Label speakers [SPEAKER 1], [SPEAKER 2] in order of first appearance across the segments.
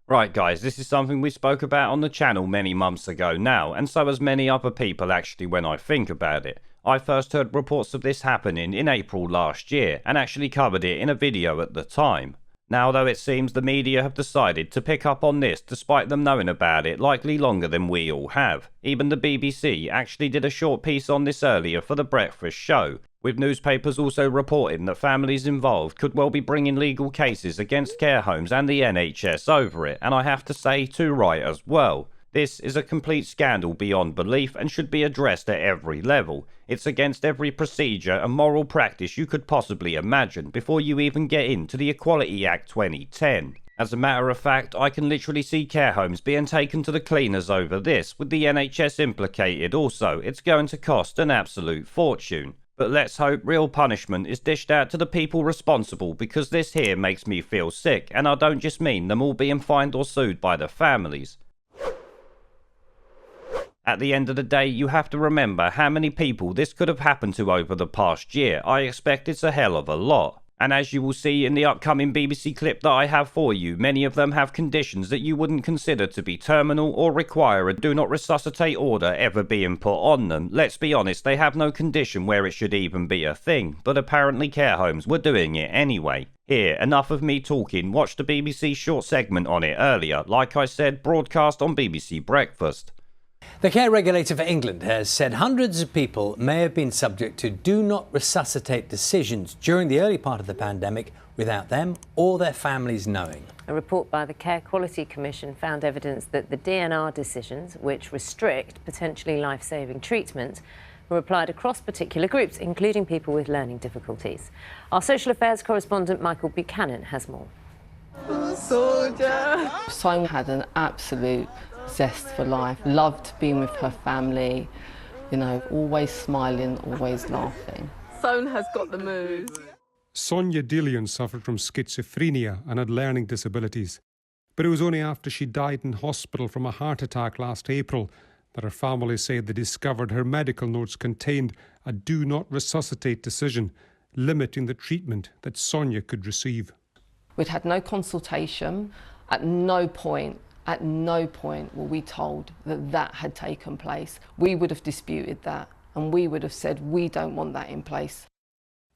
[SPEAKER 1] Right guys, this is something we spoke about on the channel many months ago now, and so has many other people actually when I think about it. I first heard reports of this happening in April last year, and actually covered it in a video at the time. Now though, it seems the media have decided to pick up on this despite them knowing about it likely longer than we all have. Even the BBC actually did a short piece on this earlier for the breakfast show, with newspapers also reporting that families involved could well be bringing legal cases against care homes and the NHS over it, and I have to say, too right as well. This is a complete scandal beyond belief and should be addressed at every level. It's against every procedure and moral practice you could possibly imagine before you even get into the Equality Act 2010. As a matter of fact, I can literally see care homes being taken to the cleaners over this, with the NHS implicated also. It's going to cost an absolute fortune. But let's hope real punishment is dished out to the people responsible, because this here makes me feel sick, and I don't just mean them all being fined or sued by the families. At the end of the day, you have to remember how many people this could have happened to over the past year. I expect it's a hell of a lot. And as you will see in the upcoming BBC clip that I have for you, many of them have conditions that you wouldn't consider to be terminal or require a do not resuscitate order ever being put on them. Let's be honest, they have no condition where it should even be a thing, but apparently care homes were doing it anyway. Here, enough of me talking, watch the BBC short segment on it earlier, like I said, broadcast on BBC Breakfast.
[SPEAKER 2] The care regulator for England has said hundreds of people may have been subject to do not resuscitate decisions during the early part of the pandemic without them or their families knowing.
[SPEAKER 3] A report by the Care Quality Commission found evidence that the DNR decisions, which restrict potentially life-saving treatment, were applied across particular groups, including people with learning difficulties. Our social affairs correspondent Michael Buchanan has more.
[SPEAKER 4] Soldier! Sonia had an absolute zest for life, loved being with her family, you know, always smiling, always laughing.
[SPEAKER 5] Son has got the moves.
[SPEAKER 6] Sonia Dillion suffered from schizophrenia and had learning disabilities. But it was only after she died in hospital from a heart attack last April that her family said they discovered her medical notes contained a do not resuscitate decision, limiting the treatment that Sonia could receive.
[SPEAKER 4] We'd had no consultation. At no point were we told that that had taken place. We would have disputed that, and we would have said we don't want that in place.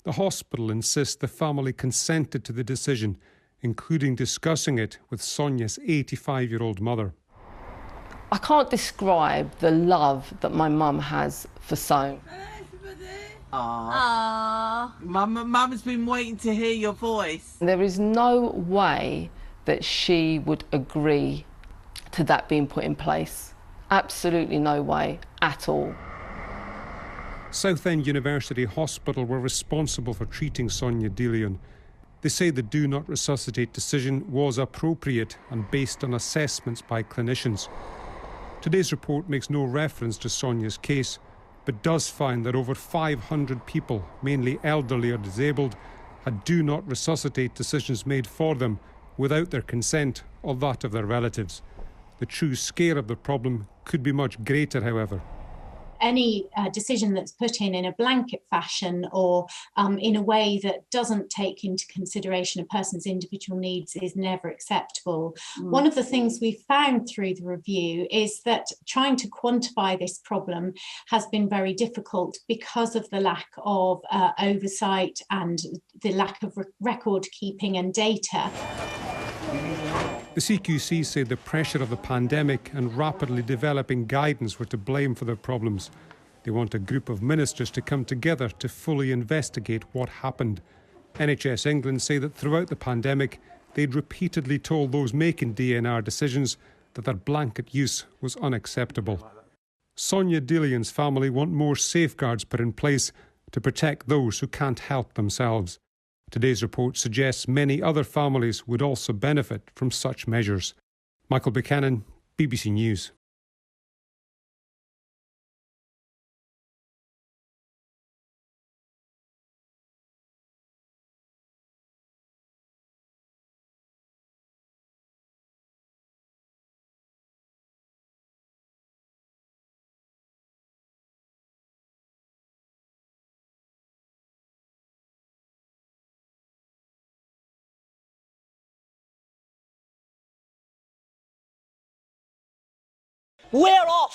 [SPEAKER 6] The hospital insists the family consented to the decision, including discussing it with Sonia's 85-year-old mother.
[SPEAKER 4] I can't describe the love that my mum has for Son.
[SPEAKER 5] Aww.
[SPEAKER 7] Mum's been waiting to hear your voice.
[SPEAKER 4] There is no way that she would agree to that being put in place. Absolutely no way at all.
[SPEAKER 6] Southend University Hospital were responsible for treating Sonia Dillion. They say the do not resuscitate decision was appropriate and based on assessments by clinicians. Today's report makes no reference to Sonia's case, but does find that over 500 people, mainly elderly or disabled, had do not resuscitate decisions made for them without their consent or that of their relatives. The true scale of the problem could be much greater, however.
[SPEAKER 8] Any decision that's put in a blanket fashion or in a way that doesn't take into consideration a person's individual needs is never acceptable. One of the things we found through the review is that trying to quantify this problem has been very difficult because of the lack of oversight and the lack of record keeping and data.
[SPEAKER 6] The CQC said the pressure of the pandemic and rapidly developing guidance were to blame for their problems. They want a group of ministers to come together to fully investigate what happened. NHS England say that throughout the pandemic, they'd repeatedly told those making DNR decisions that their blanket use was unacceptable. Sonia Dillion's family want more safeguards put in place to protect those who can't help themselves. Today's report suggests many other families would also benefit from such measures. Michael Buchanan, BBC News.
[SPEAKER 9] We're off.